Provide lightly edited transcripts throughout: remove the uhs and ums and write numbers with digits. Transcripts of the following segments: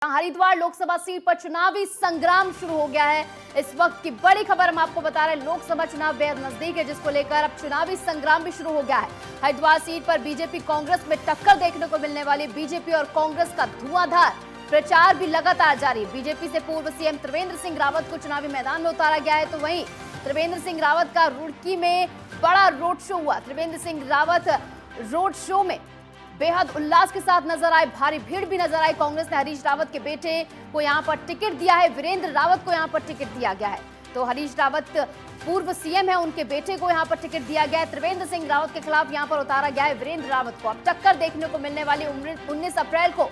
Haridwar Lok Sabha seat पर चुनावी संग्राम शुरू हो गया है। इस वक्त की बड़ी खबर हम आपको बता रहे हैं, लोकसभा चुनाव बेहद नजदीक है, जिसको लेकर अब चुनावी संग्राम भी शुरू हो गया है। हरिद्वार सीट पर बीजेपी कांग्रेस में टक्कर देखने को मिलने वाली। बीजेपी और कांग्रेस का धुआंधार प्रचार भी लगातार जारी। बीजेपी से पूर्व सीएम त्रिवेंद्र सिंह रावत को चुनावी मैदान में उतारा गया है, तो वहीं त्रिवेंद्र सिंह रावत का रुड़की में बड़ा रोड शो हुआ। त्रिवेंद्र सिंह रावत रोड शो में बेहद उल्लास के साथ नजर आए, भारी भीड़ भी नजर आई। कांग्रेस ने हरीश रावत के बेटे को यहां पर टिकट दिया है, वीरेंद्र रावत को यहां पर टिकट दिया गया है। तो हरीश रावत पूर्व सीएम है, उनके बेटे को यहां पर टिकट दिया गया है। त्रिवेंद्र सिंह रावत के खिलाफ यहां पर उतारा गया है वीरेंद्र रावत को। अब टक्कर देखने को मिलने वाली 19 अप्रैल को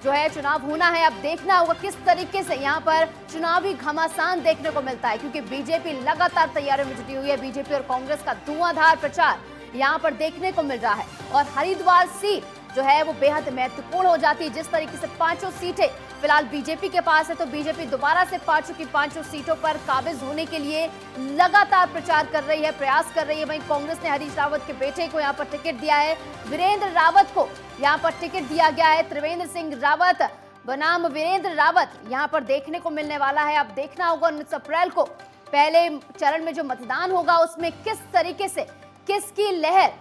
जो है चुनाव होना है। अब देखना होगा किस तरीके से यहाँ पर चुनावी घमासान देखने को मिलता है, क्योंकि बीजेपी लगातार तैयारियों में जुटी हुई है। बीजेपी और कांग्रेस का धुआंधार प्रचार यहाँ पर देखने को मिल रहा है और हरिद्वार सीट जो है वो बेहद महत्वपूर्ण हो जाती है। जिस तरीके से पांचों सीटें फिलहाल बीजेपी के पास है, तो बीजेपी दोबारा से पांचों सीटों पर काबिज होने के लिए लगातार प्रचार कर रही है, प्रयास कर रही है। वहीं कांग्रेस ने हरीश रावत के बेटे को यहाँ पर टिकट दिया है, वीरेंद्र रावत को यहाँ पर टिकट दिया गया है। त्रिवेंद्र सिंह रावत बनाम वीरेंद्र रावत यहाँ पर देखने को मिलने वाला है। अब देखना होगा 19 अप्रैल को पहले चरण में जो मतदान होगा उसमें किस तरीके से किसकी लहर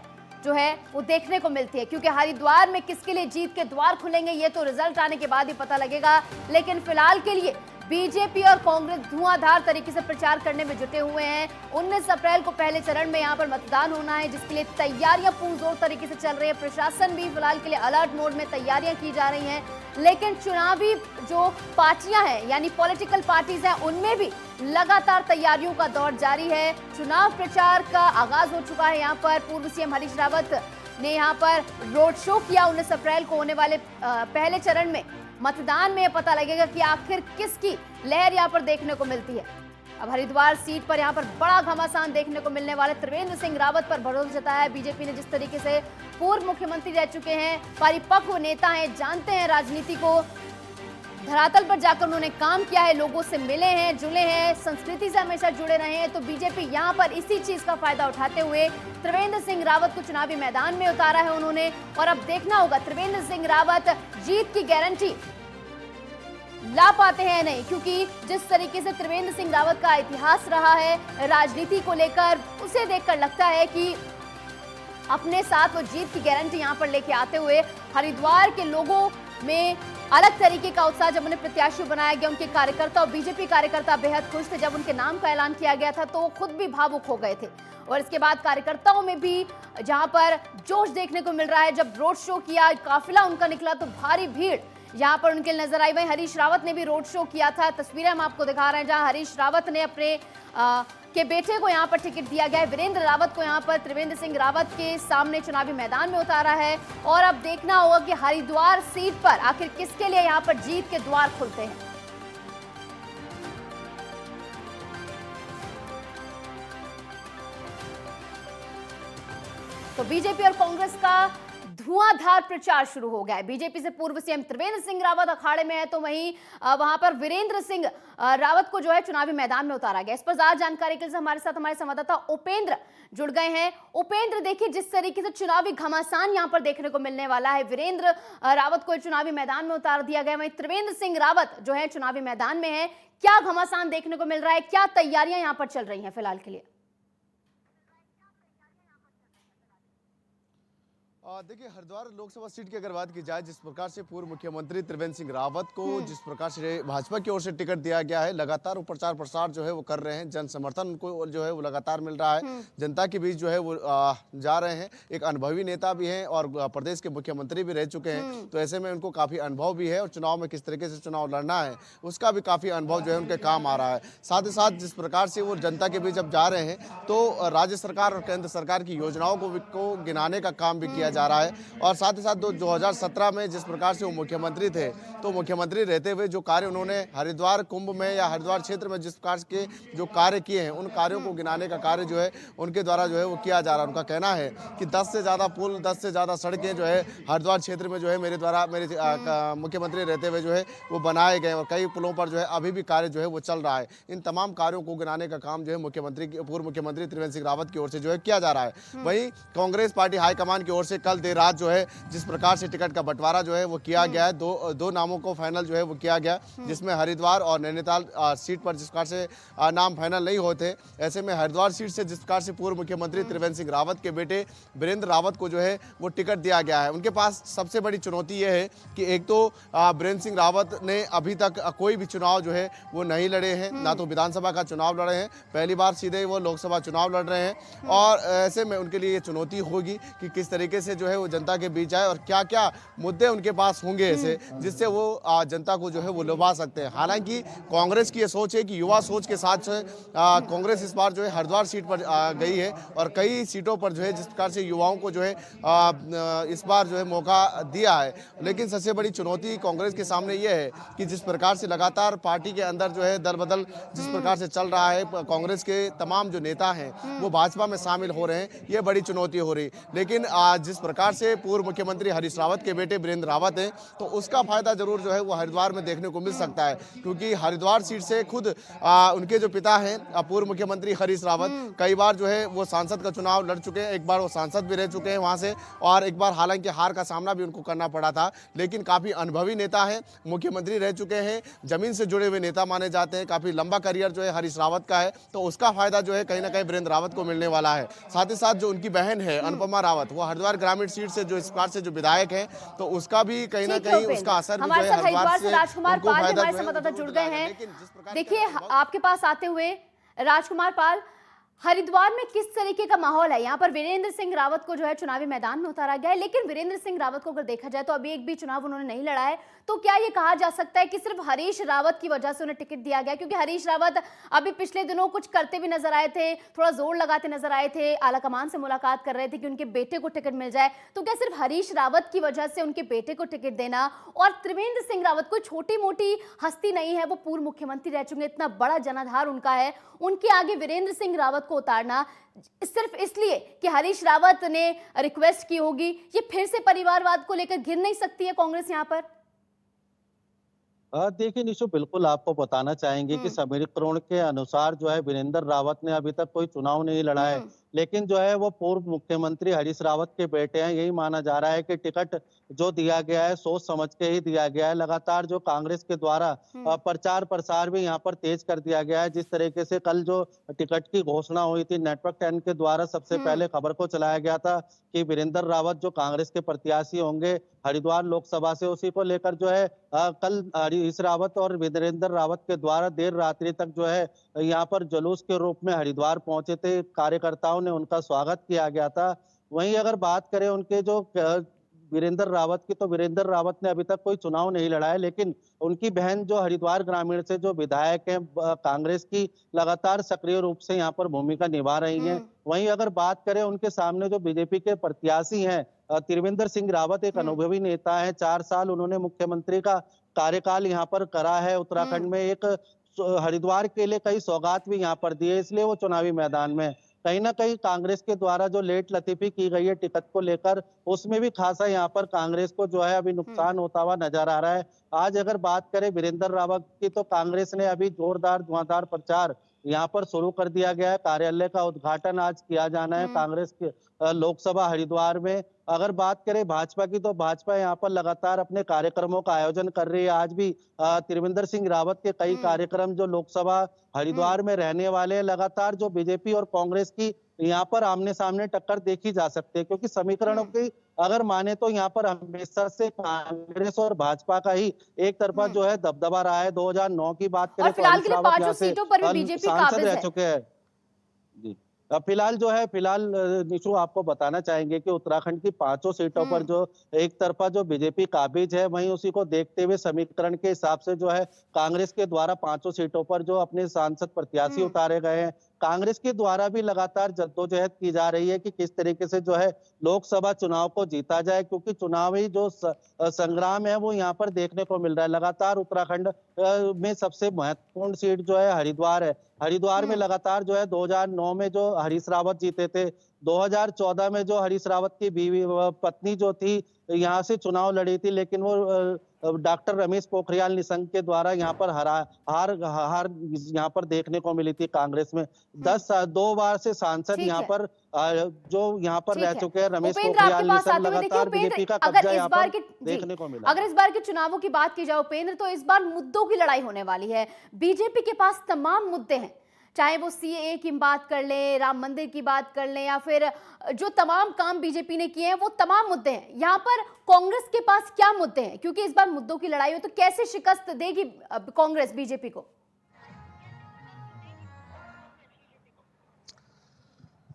जो है वो देखने को मिलती है, क्योंकि हरिद्वार में किसके लिए जीत के द्वार खुलेंगे ये तो रिजल्ट आने के बाद ही पता लगेगा। लेकिन फिलहाल के लिए बीजेपी और कांग्रेस धुआंधार तरीके से प्रचार करने में जुटे हुए हैं। 19 अप्रैल को पहले चरण में यहाँ पर मतदान होना है, जिसके लिए तैयारियां पुरजोर तरीके से चल रही है। प्रशासन भी फिलहाल के लिए अलर्ट मोड में तैयारियां की जा रही हैं। लेकिन चुनावी जो पार्टियां हैं यानी पॉलिटिकल पार्टीज हैं, उनमें भी लगातार तैयारियों का दौर जारी है। चुनाव प्रचार का आगाज हो चुका है। यहाँ पर पूर्व सीएम हरीश रावत ने यहाँ पर रोड शो किया। 19 अप्रैल को होने वाले पहले चरण में मतदान में पता लगेगा कि आखिर किसकी लहर यहाँ पर देखने को मिलती है। अब हरिद्वार सीट पर यहाँ पर बड़ा घमासान देखने को मिलने वाले। त्रिवेंद्र सिंह रावत पर भरोसा जताया है बीजेपी ने। जिस तरीके से पूर्व मुख्यमंत्री रह चुके हैं, परिपक्व नेता हैं, जानते हैं राजनीति को, धरातल पर जाकर उन्होंने काम किया है, लोगों से मिले हैं, जुड़े हैं, संस्कृति से हमेशा जुड़े रहे हैं। तो बीजेपी यहाँ पर इसी चीज का फायदा उठाते हुए त्रिवेंद्र सिंह रावत को चुनावी मैदान में उतारा है उन्होंने। और अब देखना होगा त्रिवेंद्र सिंह रावत जीत की गारंटी ला पाते हैं नहीं, क्योंकि जिस तरीके से त्रिवेंद्र सिंह रावत का इतिहास रहा है राजनीति को लेकर, उसे देखकर लगता है कि अपने साथ वो जीत की गारंटी यहाँ पर लेके आते हुए हरिद्वार के लोगों में अलग तरीके का उत्साह। जब उन्हें प्रत्याशी बनाया गया, उनके कार्यकर्ता और बीजेपी कार्यकर्ता बेहद खुश थे। जब उनके नाम का ऐलान किया गया था तो वो खुद भी भावुक हो गए थे। और इसके बाद कार्यकर्ताओं में भी जहां पर जोश देखने को मिल रहा है। जब रोड शो किया, काफिला उनका निकला, तो भारी भीड़ यहाँ पर उनके नजर आई। वहीं हरीश रावत ने भी रोड शो किया था। तस्वीरें हम आपको दिखा रहे हैं जहां हरीश रावत ने अपने के बेटे को यहाँ पर टिकट दिया गया है। वीरेंद्र रावत को यहाँ पर त्रिवेंद्र सिंह रावत के सामने चुनावी मैदान में उतारा है। और अब देखना होगा कि हरिद्वार सीट पर आखिर किसके लिए यहाँ पर जीत के द्वार खुलते हैं। तो बीजेपी और कांग्रेस का धुआंधार प्रचार शुरू हो गया है। बीजेपी से पूर्व सीएम त्रिवेंद्र सिंह रावत अखाड़े में है, तो वहीं वहां पर वीरेंद्र सिंह रावत को जो है चुनावी मैदान में उतारा गया। इस पर ज्यादा जानकारी के लिए हमारे साथ हमारे संवाददाता उपेंद्र जुड़ गए हैं। उपेंद्र, देखिए जिस तरीके से चुनावी घमासान यहां पर देखने को मिलने वाला है, वीरेंद्र रावत को चुनावी मैदान में उतार दिया गया, वहीं त्रिवेंद्र सिंह रावत जो है चुनावी मैदान में है। क्या घमासान देखने को मिल रहा है, क्या तैयारियां यहाँ पर चल रही है फिलहाल के लिए? देखिए, हरिद्वार लोकसभा सीट की अगर बात की जाए, जिस प्रकार से पूर्व मुख्यमंत्री त्रिवेंद्र सिंह रावत को जिस प्रकार से भाजपा की ओर से टिकट दिया गया है, लगातार वो प्रचार प्रसार जो है वो कर रहे हैं। जन समर्थन उनको जो है वो लगातार मिल रहा है। जनता के बीच जो है वो जा रहे हैं। एक अनुभवी नेता भी हैं और प्रदेश के मुख्यमंत्री भी रह चुके हैं, तो ऐसे में उनको काफी अनुभव भी है और चुनाव में किस तरीके से चुनाव लड़ना है उसका भी काफी अनुभव जो है उनके काम आ रहा है। साथ ही साथ जिस प्रकार से वो जनता के बीच अब जा रहे हैं, तो राज्य सरकार और केंद्र सरकार की योजनाओं को गिनाने का काम भी किया जा रहा है। और साथ ही साथ 2017 में जिस प्रकार से वो मुख्यमंत्री थे, तो मुख्यमंत्री रहते हुए जो कार्य उन्होंने हरिद्वार कुंभ में या हरिद्वार क्षेत्र में जिस प्रकार के जो कार्य किए हैं, उन कार्यों को गिनाने का कार्य जो है उनके द्वारा जो है वो किया जा रहा है। उनका कहना है कि 10 से ज़्यादा पुल, 10 से ज़्यादा सड़कें जो है हरिद्वार क्षेत्र में जो है मेरे मुख्यमंत्री रहते हुए जो है वो बनाए गए और कई पुलों पर जो है अभी भी कार्य जो है वो चल रहा है। इन तमाम कार्यों को गिनाने का काम जो है पूर्व मुख्यमंत्री त्रिवेंद्र सिंह रावत की ओर से जो है किया जा रहा है। वहीं कांग्रेस पार्टी हाईकमान की ओर से कल देर रात जो है जिस प्रकार से टिकट का बंटवारा जो है वो किया गया है, दो नामों को फाइनल जो है वो किया गया, जिसमें हरिद्वार और नैनीताल सीट पर जिस प्रकार से नाम फाइनल नहीं होते, ऐसे में हरिद्वार सीट से जिस प्रकार से पूर्व मुख्यमंत्री त्रिवेंद्र सिंह रावत के बेटे वीरेंद्र रावत को जो है वो टिकट दिया गया है। उनके पास सबसे बड़ी चुनौती ये है कि एक तो वीरेंद्र सिंह रावत ने अभी तक कोई भी चुनाव जो है वो नहीं लड़े हैं, ना तो विधानसभा का चुनाव लड़े हैं, पहली बार सीधे वो लोकसभा चुनाव लड़ रहे हैं। और ऐसे में उनके लिए ये चुनौती होगी कि किस तरीके से जो है वो जनता के बीच आए और क्या क्या मुद्दे उनके पास होंगे ऐसे जिससे वो जनता को जो है वो लुभा सकते हैं। हालांकि कांग्रेस की ये सोच है कि युवा सोच के साथ कांग्रेस इस बार जो है हरिद्वार सीट पर गई है और कई सीटों पर जो है जिस प्रकार से युवाओं को जो है इस बार जो है मौका दिया है। लेकिन सबसे बड़ी चुनौती कांग्रेस के सामने ये है कि जिस प्रकार से लगातार पार्टी के अंदर जो है दल बदल जिस प्रकार से चल रहा है, कांग्रेस के तमाम जो नेता हैं वो भाजपा में शामिल हो रहे हैं, ये बड़ी चुनौती हो रही। लेकिन जिस प्रकार से पूर्व मुख्यमंत्री हरीश रावत के बेटे वीरेंद्र रावत हैं, तो उसका फायदा जरूर जो है वो हरिद्वार में देखने को मिल सकता है, क्योंकि हरिद्वार सीट से खुद उनके जो पिता हैं पूर्व मुख्यमंत्री हरीश रावत कई बार जो है वो सांसद का चुनाव लड़ चुके हैं, एक बार वो सांसद भी रह चुके हैं वहां से, और एक बार हालांकि हार का सामना भी उनको करना पड़ा था, लेकिन काफी अनुभवी नेता है, मुख्यमंत्री रह चुके हैं, जमीन से जुड़े हुए नेता माने जाते हैं, काफी लंबा करियर जो है हरीश रावत का है, तो उसका फायदा जो है कहीं ना कहीं वीरेंद्र रावत को मिलने वाला है। साथ ही साथ जो उनकी बहन है अनुपमा रावत, वो हरिद्वार ग्रामीण सीट से जो इस बार से जो विधायक है, तो उसका भी कहीं ना कहीं उसका असर भी जो है हरिद्वार से राजकुमार उनको पाल फायदा हमारे जो है संवाददाता जुड़ गए हैं। लेकिन जिस प्रकार देखिए आपके पास आते हुए राजकुमार पाल, हरिद्वार में किस तरीके का माहौल है? यहाँ पर वीरेंद्र सिंह रावत को जो है चुनावी मैदान में उतारा गया है, लेकिन वीरेंद्र सिंह रावत को अगर देखा जाए तो अभी एक भी चुनाव उन्होंने नहीं लड़ा है, तो क्या ये कहा जा सकता है कि सिर्फ हरीश रावत की वजह से उन्हें टिकट दिया गया? क्योंकि हरीश रावत अभी पिछले दिनों कुछ करते भी नजर आए थे, थोड़ा जोर लगाते नजर आए थे, आलाकमान से मुलाकात कर रहे थे कि उनके बेटे को टिकट मिल जाए, तो क्या सिर्फ हरीश रावत की वजह से उनके बेटे को टिकट देना? और त्रिवेंद्र सिंह रावत कोई छोटी मोटी हस्ती नहीं है, वो पूर्व मुख्यमंत्री रह चुके, इतना बड़ा जनाधार उनका है, उनके आगे वीरेंद्र सिंह रावत को उतारना सिर्फ इसलिए कि हरीश रावत ने रिक्वेस्ट की होगी, ये फिर से परिवारवाद को लेकर गिर नहीं सकती है कांग्रेस यहाँ पर? देखिए निशु, बिल्कुल आपको बताना चाहेंगे कि समीकरण के अनुसार जो है वीरेंद्र रावत ने अभी तक कोई चुनाव नहीं लड़ा है, लेकिन जो है वो पूर्व मुख्यमंत्री हरीश रावत के बेटे हैं। यही माना जा रहा है कि टिकट जो दिया गया है सोच समझ के ही दिया गया है। लगातार जो कांग्रेस के द्वारा प्रचार प्रसार भी यहाँ पर तेज कर दिया गया है। जिस तरीके से कल जो टिकट की घोषणा हुई थी, नेटवर्क 10 के द्वारा सबसे पहले खबर को चलाया गया था कि वीरेंद्र रावत जो कांग्रेस के प्रत्याशी होंगे हरिद्वार लोकसभा से, उसी को लेकर जो है कल हरीश रावत और वीरेंद्र रावत के द्वारा देर रात्रि तक जो है यहाँ पर जुलूस के रूप में हरिद्वार पहुंचे थे, कार्यकर्ताओं ने उनका स्वागत किया गया था। वहीं अगर बात करें उनके जो वीरेंद्र रावत की, तो वीरेंद्र रावत ने अभी तक कोई चुनाव नहीं लड़ा है, लेकिन उनकी बहन जो हरिद्वार ग्रामीण से जो विधायक हैं कांग्रेस की, लगातार सक्रिय रूप से यहाँ पर भूमिका निभा रही हैं। वहीं अगर बात करें उनके सामने जो बीजेपी के प्रत्याशी हैं, त्रिवेंद्र सिंह रावत एक अनुभवी नेता है, 4 साल उन्होंने मुख्यमंत्री का कार्यकाल यहाँ पर करा है उत्तराखंड में, एक हरिद्वार के लिए कई सौगात भी यहाँ पर दिए, इसलिए वो चुनावी मैदान में। कहीं ना कहीं कांग्रेस के द्वारा जो लेट लतीफी की गई है टिकट को लेकर, उसमें भी खासा यहाँ पर कांग्रेस को जो है अभी नुकसान होता हुआ नजर आ रहा है। आज अगर बात करें वीरेंद्र रावत की, तो कांग्रेस ने अभी जोरदार धुआंधार प्रचार यहाँ पर शुरू कर दिया गया है। कार्यालय का उद्घाटन आज किया जाना है कांग्रेस के लोकसभा हरिद्वार में। अगर बात करें भाजपा की, तो भाजपा यहाँ पर लगातार अपने कार्यक्रमों का आयोजन कर रही है। आज भी त्रिवेंद्र सिंह रावत के कई कार्यक्रम जो लोकसभा हरिद्वार में रहने वाले हैं। लगातार जो बीजेपी और कांग्रेस की यहाँ पर आमने सामने टक्कर देखी जा सकती है, क्योंकि समीकरणों की अगर माने तो यहाँ पर हमेशा से कांग्रेस और भाजपा का ही एक तरफा जो है दबदबा रहा है। 2009 की बात करें और फिलहाल के लिए 5 सीटों पर भी बीजेपी काबिज रह है। चुके हैं जी। फिलहाल निशु आपको बताना चाहेंगे कि उत्तराखंड की 5 सीटों पर जो एक तरफा जो बीजेपी काबिज है, वहीं उसी को देखते हुए समीकरण के हिसाब से जो है कांग्रेस के द्वारा 5 सीटों पर जो अपने सांसद प्रत्याशी उतारे गए हैं। कांग्रेस के द्वारा भी लगातार जद्दोजहद की जा रही है कि किस तरीके से जो है लोकसभा चुनाव को जीता जाए, क्योंकि चुनावी जो संग्राम है वो यहाँ पर देखने को मिल रहा है। लगातार उत्तराखंड में सबसे महत्वपूर्ण सीट जो है हरिद्वार है। हरिद्वार में लगातार जो है 2009 में जो हरीश रावत जीते थे, 2014 में जो हरीश रावत की बीवी पत्नी जो थी यहाँ से चुनाव लड़ी थी, लेकिन वो डॉक्टर रमेश पोखरियाल निशंक के द्वारा यहाँ पर हार हार यहाँ पर देखने को मिली थी कांग्रेस में। 2 बार से सांसद ठीक यहाँ है। पर जो यहाँ पर ठीक रह है। चुके हैं रमेश उपेंद्र, आपके पोखरियाल पास निशंक, आते हुए देखिए लगातार उपेंद्र, बीजेपी का अगर कब्जा इस यहाँ बार पर के देखने को मिला। अगर इस बार के चुनावों की बात की जाए उपेंद्र, तो इस बार मुद्दों की लड़ाई होने वाली है। बीजेपी के पास तमाम मुद्दे हैं, चाहे वो सीएए की बात कर लें, राम मंदिर की बात कर लें, या फिर जो तमाम काम बीजेपी ने किए हैं वो तमाम मुद्दे हैं। यहाँ पर कांग्रेस के पास क्या मुद्दे हैं, क्योंकि इस बार मुद्दों की लड़ाई हो तो कैसे शिकस्त देगी कांग्रेस बीजेपी को?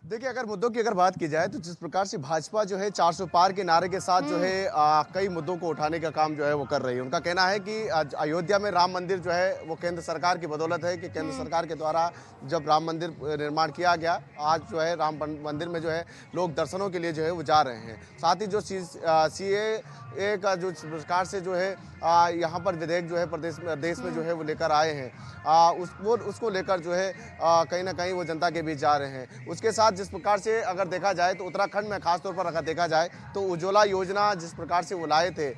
देखिए, अगर मुद्दों की अगर बात की जाए तो जिस प्रकार से भाजपा जो है 400 पार के नारे के साथ जो है कई मुद्दों को उठाने का काम जो है वो कर रही है। उनका कहना है कि अयोध्या में राम मंदिर जो है वो केंद्र सरकार की बदौलत है, कि केंद्र सरकार के द्वारा जब राम मंदिर निर्माण किया गया, आज जो है राम मंदिर में जो है लोग दर्शनों के लिए जो है वो जा रहे हैं। साथ ही जो सीएए का जो प्रकार से जो है यहाँ पर विधेयक जो है देश में जो है वो लेकर आए हैं, उसको लेकर जो है कहीं ना कहीं वो जनता के बीच जा रहे हैं। उसके साथ जिस प्रकार से अगर देखा जाए तो उत्तराखंड में खासतौर पर अगर देखा जाए तो उज्ज्वला योजना जिस प्रकार से वो लाए थे,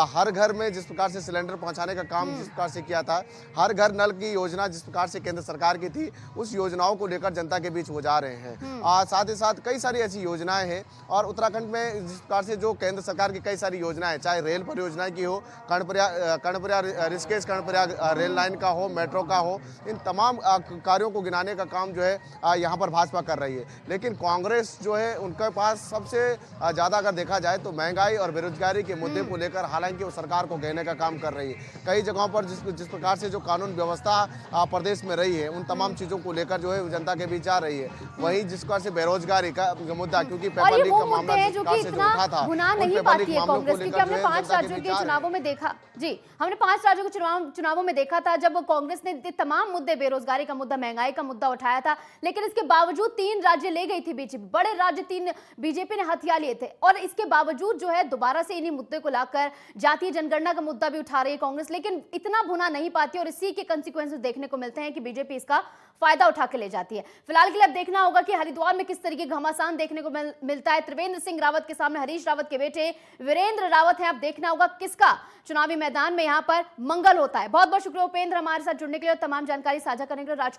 हर घर में जिस प्रकार से सिलेंडर पहुंचाने का काम जिस प्रकार से किया था, हर घर नल की योजना जिस प्रकार से केंद्र सरकार की थी, उस योजनाओं को लेकर जनता के बीच वो जा रहे हैं। साथ ही साथ कई सारी ऐसी योजनाएं हैं, और उत्तराखंड में जिस प्रकार से जो केंद्र सरकार की कई सारी योजनाएं, चाहे रेल परियोजना की हो, कर्णप्रयाग ऋषिकेश कर्णप्रयाग रेल लाइन का हो, मेट्रो का हो, इन तमाम कार्यों को गिनाने का काम जो है यहाँ पर भाजपा कर रही है। लेकिन कांग्रेस जो है उनके पास सबसे ज़्यादा अगर देखा जाए तो महंगाई और बेरोजगारी के मुद्दे को लेकर हालांकि वो सरकार को कहने का काम कर रही है। कई जगहों पर जिस प्रकार से जो कानून व्यवस्था प्रदेश में रही है, उन तमाम चीज़ों को लेकर जो है जनता के बीच जा रही है। वहीं जिस प्रकार से बेरोजगारी का मुद्दा, क्योंकि पेपर लीक का मामला जिस प्रकार से जो उठा था, उन पेपर लीक मामलों को लेकर हमने 5 राज्यों के चुनावों में देखा, जी हमने 5 राज्यों के चुनावों में देखा था जब कांग्रेस ने तमाम मुद्दे, बेरोजगारी का मुद्दा, महंगाई का मुद्दा उठाया था, लेकिन इसके बावजूद 3 राज्य ले गई थी बीजेपी, बड़े राज्य 3 बीजेपी ने हथिया लिए थे, और इसके बावजूद जो है दोबारा से इन्हीं मुद्दे को लाकर जातीय जनगणना का मुद्दा भी उठा रही है कांग्रेस, लेकिन इतना भुना नहीं पाती, और इसी के कंसिक्वेंसेस देखने को मिलते हैं कि बीजेपी इसका फायदा उठा के ले जाती है। फिलहाल के लिए अब देखना होगा कि हरिद्वार में किस तरीके घमासान देखने को मिलता है। त्रिवेंद्र सिंह रावत के सामने हरीश रावत के बेटे वीरेंद्र रावत हैं। अब देखना होगा किसका चुनावी मैदान में यहां पर मंगल होता है। बहुत बहुत शुक्रिया उपेंद्र हमारे साथ जुड़ने के लिए और तमाम जानकारी साझा करने के लिए।